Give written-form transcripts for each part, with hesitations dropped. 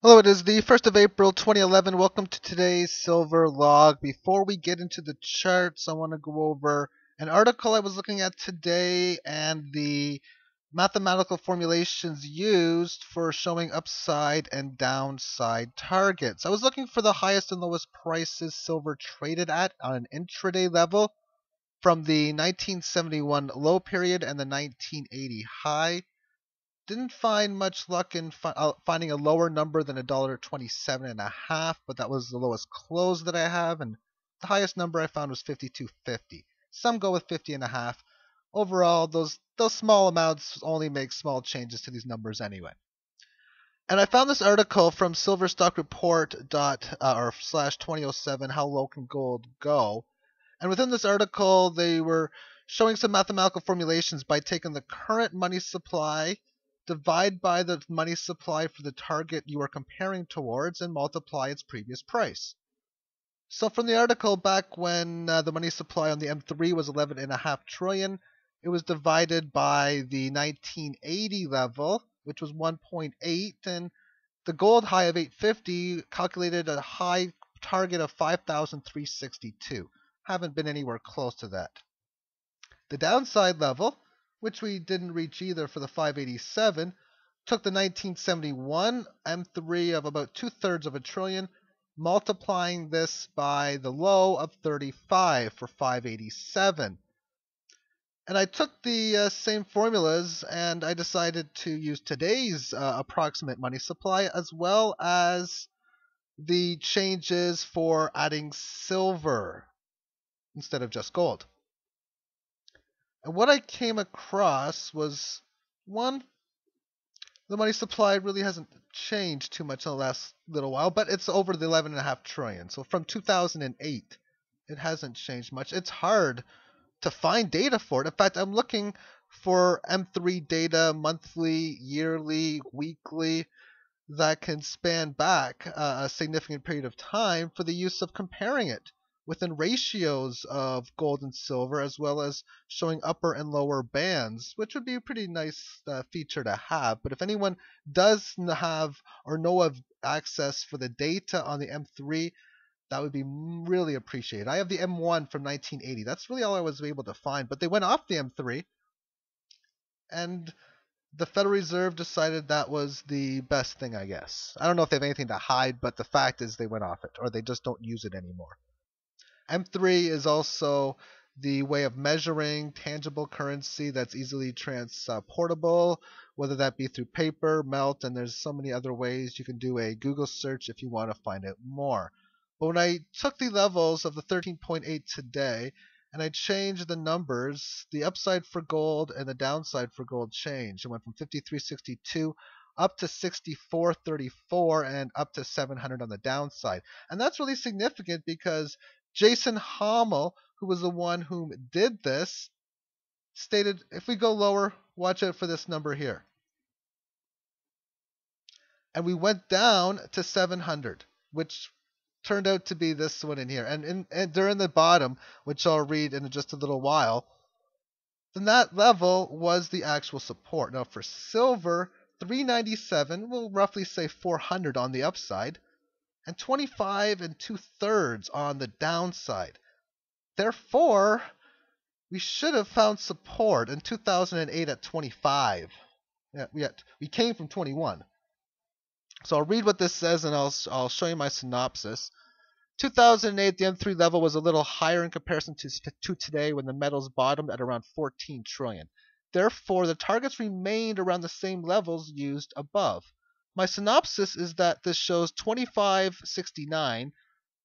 Hello, it is the 1st of April 2011. Welcome to today's Silver Log. Before we get into the charts, I want to go over an article I was looking at today and the mathematical formulations used for showing upside and downside targets. I was looking for the highest and lowest prices silver traded at on an intraday level from the 1971 low period and the 1980 high. Didn't find much luck in finding a lower number than $1.27.5, but that was the lowest close that I have, and the highest number I found was 52.50. Some go with 50.5. Overall, those small amounts only make small changes to these numbers anyway. And I found this article from silverstockreport or slash 2007, how low can gold go? And within this article, they were showing some mathematical formulations by taking the current money supply, divide by the money supply for the target you are comparing towards, and multiply its previous price. So from the article, back when the money supply on the M3 was 11.5 trillion, it was divided by the 1980 level, which was 1.8, and the gold high of 850 calculated a high target of 5,362. Haven't been anywhere close to that. The downside level, which we didn't reach either for the 587, took the 1971 M3 of about two-thirds of a trillion, multiplying this by the low of 35 for 587. And I took the same formulas and I decided to use today's approximate money supply as well as the changes for adding silver instead of just gold. And what I came across was one, the money supply really hasn't changed too much in the last little while, but it's over the 11.5 trillion. So from 2008, it hasn't changed much. It's hard to find data for it. In fact, I'm looking for M3 data monthly, yearly, weekly that can span back a significant period of time for the use of comparing it within ratios of gold and silver, as well as showing upper and lower bands, which would be a pretty nice feature to have. But if anyone does have or know of access for the data on the M3, that would be really appreciated. I have the M1 from 1980. That's really all I was able to find. But they went off the M3, and the Federal Reserve decided that was the best thing, I guess. I don't know if they have anything to hide, but the fact is they went off it, or they just don't use it anymore. M3 is also the way of measuring tangible currency that's easily transportable, whether that be through paper, melt, and there's so many other ways. You can do a Google search if you want to find out more. But when I took the levels of the 13.8 today and I changed the numbers, the upside for gold and the downside for gold changed. It went from 53.62 up to 64.34 and up to 700 on the downside. And that's really significant because Jason Hommel, who was the one who did this, stated if we go lower, watch out for this number here. And we went down to 700, which turned out to be this one in here. And during the bottom, which I'll read in just a little while, then that level was the actual support. Now for silver, 397, we'll roughly say 400 on the upside, and 25 and two-thirds on the downside. Therefore, we should have found support in 2008 at 25. Yeah, we came from 21. So I'll read what this says and I'll show you my synopsis. 2008, the M3 level was a little higher in comparison to today when the metals bottomed at around 14 trillion. Therefore, the targets remained around the same levels used above. My synopsis is that this shows 2569,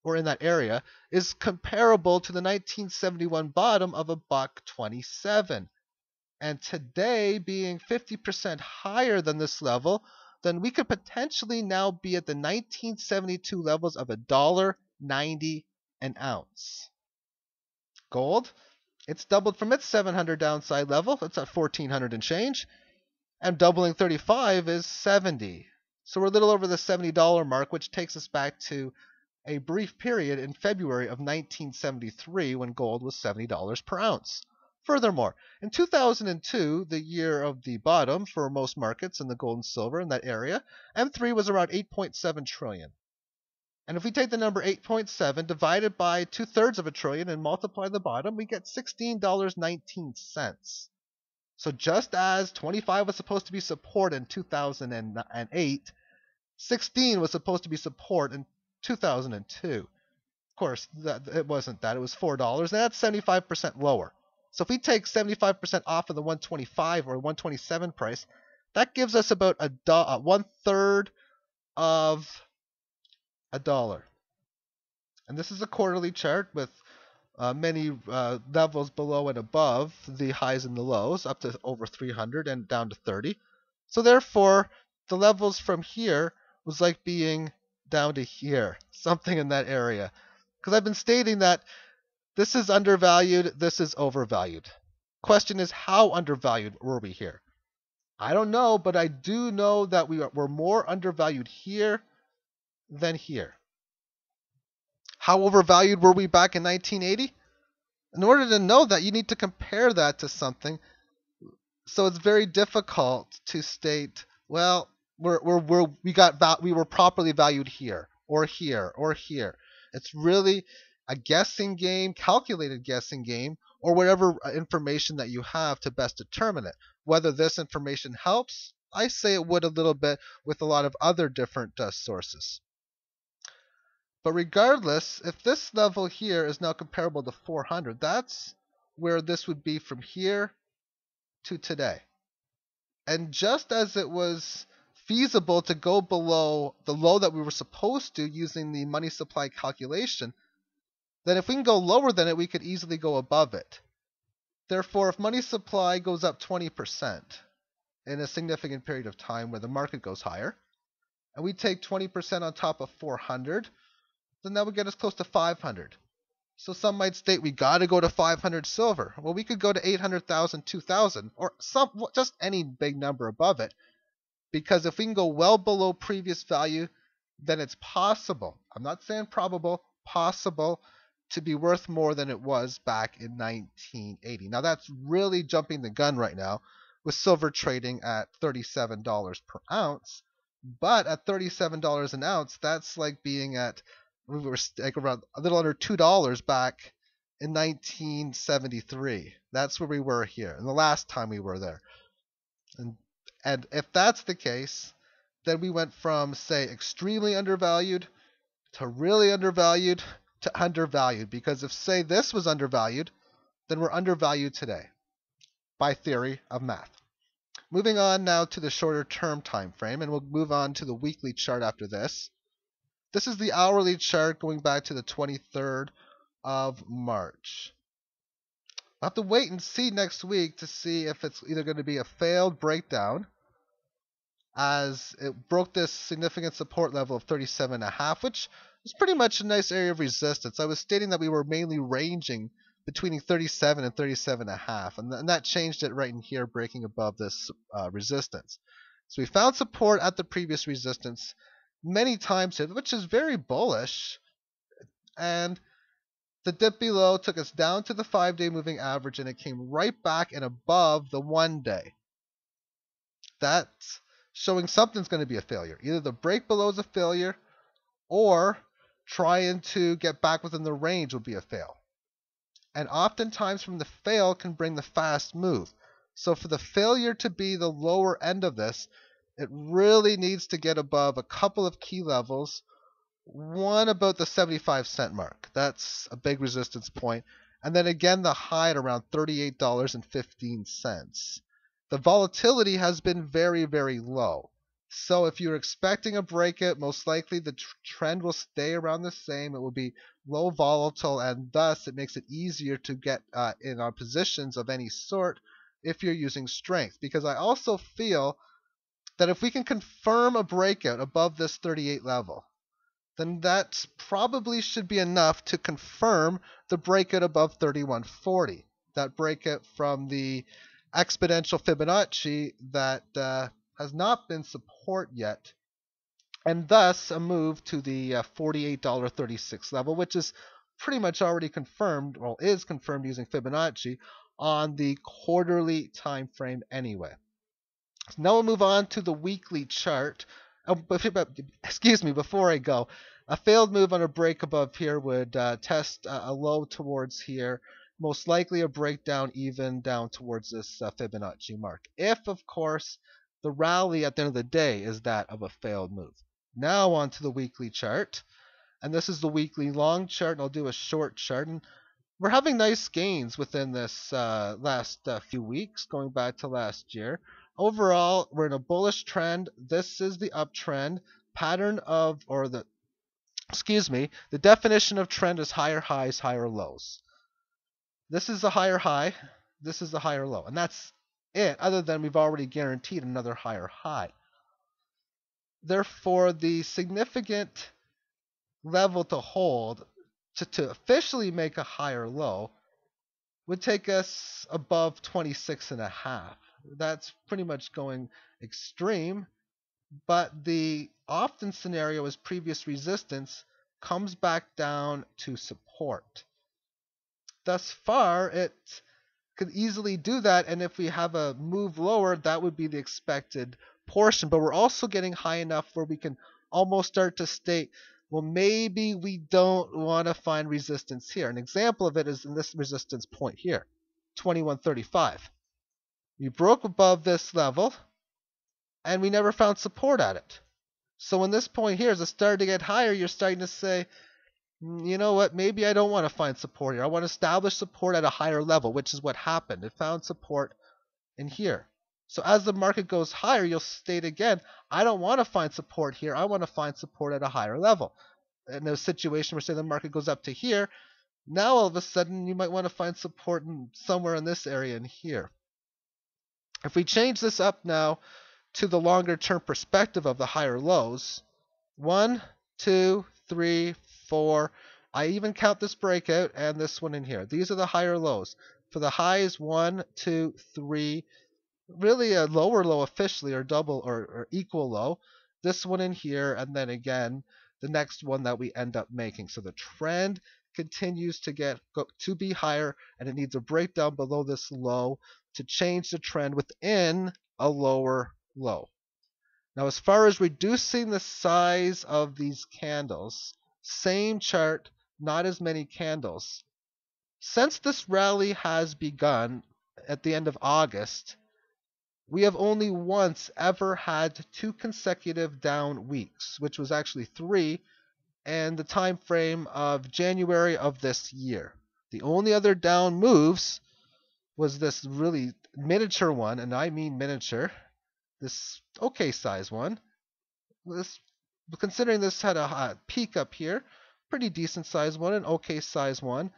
or in that area, is comparable to the 1971 bottom of a buck 27. And today being 50% higher than this level, then we could potentially now be at the 1972 levels of $1.90 an ounce. Gold, it's doubled from its 700 downside level. It's at 1400 and change. And doubling 35 is 70. So we're a little over the $70 mark, which takes us back to a brief period in February of 1973 when gold was $70 per ounce. Furthermore, in 2002, the year of the bottom for most markets in the gold and silver in that area, M3 was around 8.7 trillion. And if we take the number 8.7 divided by 2/3 of a trillion and multiply the bottom, we get $16.19. So just as 25 was supposed to be support in 2008, 16 was supposed to be support in 2002. Of course, it wasn't that. It was $4, and that's 75% lower. So if we take 75% off of the 125 or 127 price, that gives us about one-third of a dollar. And this is a quarterly chart with many levels below and above the highs and the lows, up to over 300 and down to 30. So therefore, the levels from here was like being down to here, something in that area. Because I've been stating that this is undervalued, this is overvalued. Question is, how undervalued were we here? I don't know, but I do know that we're more undervalued here than here. How overvalued were we back in 1980? In order to know that, you need to compare that to something. So it's very difficult to state, well, we were properly valued here or here or here. It's really a guessing game, calculated guessing game, or whatever information that you have to best determine it. Whether this information helps, I say it would a little bit with a lot of other different sources. But regardless, if this level here is now comparable to 400, that's where this would be from here to today. And just as it was feasible to go below the low that we were supposed to using the money supply calculation, then if we can go lower than it, we could easily go above it. Therefore, if money supply goes up 20% in a significant period of time where the market goes higher, and we take 20% on top of 400, then that would get us close to 500. So some might state we got to go to 500 silver. Well, we could go to 800,000, 2,000, or just any big number above it. Because if we can go well below previous value, then it's possible, I'm not saying probable, possible to be worth more than it was back in 1980. Now that's really jumping the gun right now with silver trading at $37 per ounce. But at $37 an ounce, that's like being at, we were like around a little under $2 back in 1973. That's where we were here, and the last time we were there. And if that's the case, then we went from, say, extremely undervalued to really undervalued to undervalued. Because if, say, this was undervalued, then we're undervalued today by theory of math. Moving on now to the shorter term time frame, and we'll move on to the weekly chart after this. This is the hourly chart going back to the 23rd of March. I'll have to wait and see next week to see if it's either going to be a failed breakdown, as it broke this significant support level of 37.5, which is pretty much a nice area of resistance. I was stating that we were mainly ranging between 37 and 37.5, and that changed it right in here, breaking above this resistance. So we found support at the previous resistance many times here, which is very bullish, and the dip below took us down to the 5-day moving average, and it came right back and above the 1-day. That's showing something's going to be a failure. Either the break below is a failure, or trying to get back within the range will be a fail. And oftentimes from the fail can bring the fast move. So for the failure to be the lower end of this, it really needs to get above a couple of key levels. One about the 75-cent mark. That's a big resistance point. And then again, the high at around $38.15. The volatility has been very, very low. So if you're expecting a breakout, most likely the trend will stay around the same. It will be low volatile, and thus it makes it easier to get in on positions of any sort if you're using strength. Because I also feel that if we can confirm a breakout above this 38 level, then that probably should be enough to confirm the breakout above 3140. That breakout from the exponential Fibonacci that has not been support yet, and thus a move to the $48.36 level, which is pretty much already confirmed, well, is confirmed using Fibonacci on the quarterly time frame anyway. Now we'll move on to the weekly chart. Oh, excuse me, before I go, a failed move on a break above here would test a low towards here, most likely a breakdown even down towards this Fibonacci mark. If, of course, the rally at the end of the day is that of a failed move. Now on to the weekly chart. And this is the weekly long chart, and I'll do a short chart. And we're having nice gains within this last few weeks, going back to last year. Overall, we're in a bullish trend. This is the uptrend pattern of, or the, excuse me, the definition of trend is higher highs, higher lows. This is a higher high. This is a higher low. And that's it, other than we've already guaranteed another higher high. Therefore, the significant level to hold to officially make a higher low would take us above 26.5. That's pretty much going extreme, but the often scenario is previous resistance comes back down to support. Thus far, it could easily do that, and if we have a move lower, that would be the expected portion. But we're also getting high enough where we can almost start to state, well, maybe we don't want to find resistance here. An example of it is in this resistance point here, 2135. We broke above this level, and we never found support at it. So when this point here is starting to get higher, you're starting to say, you know what, maybe I don't want to find support here. I want to establish support at a higher level, which is what happened. It found support in here. So as the market goes higher, you'll state again, I don't want to find support here. I want to find support at a higher level. In a situation where, say, the market goes up to here, now all of a sudden you might want to find support somewhere in this area in here. If we change this up now to the longer term perspective of the higher lows, 1, 2, 3, 4, I even count this breakout and this one in here. These are the higher lows. For the highs, 1, 2, 3, really a lower low officially, or double or equal low. This one in here, and then again the next one that we end up making. So the trend continues to be higher, and it needs a breakdown below this low to change the trend within a lower low. Now, as far as reducing the size of these candles, same chart, not as many candles. Since this rally has begun at the end of August, we have only once ever had 2 consecutive down weeks, which was actually 3, and the time frame of January of this year. The only other down moves was this really miniature one, and I mean miniature, this okay size one. Considering this had a peak up here, pretty decent size one, an okay size one.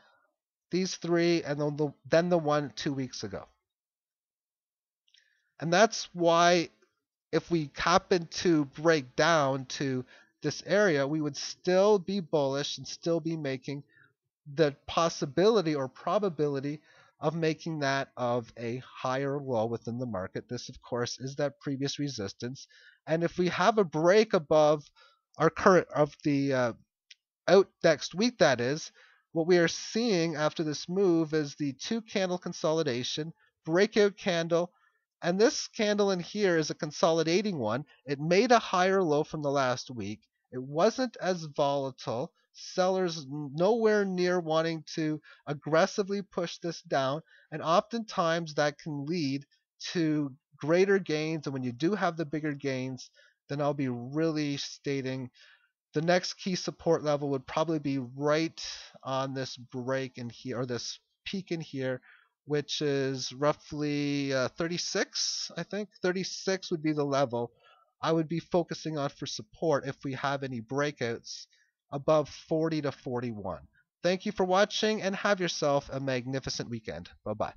These 3, and then the one 2 weeks ago. And that's why if we happen to break down to this area, we would still be bullish and still be making the possibility or probability of making that of a higher low within the market. This, of course, is that previous resistance. And if we have a break above our current of the out next week, that is, what we are seeing after this move is the 2 candle consolidation, breakout candle, and this candle in here is a consolidating one. It made a higher low from the last week. It wasn't as volatile. Sellers nowhere near wanting to aggressively push this down, and oftentimes that can lead to greater gains. And when you do have the bigger gains, then I'll be really stating the next key support level would probably be right on this break in here, or this peak in here, which is roughly 36, I think. 36 would be the level I would be focusing on for support if we have any breakouts above 40 to 41. Thank you for watching, and have yourself a magnificent weekend. Bye-bye.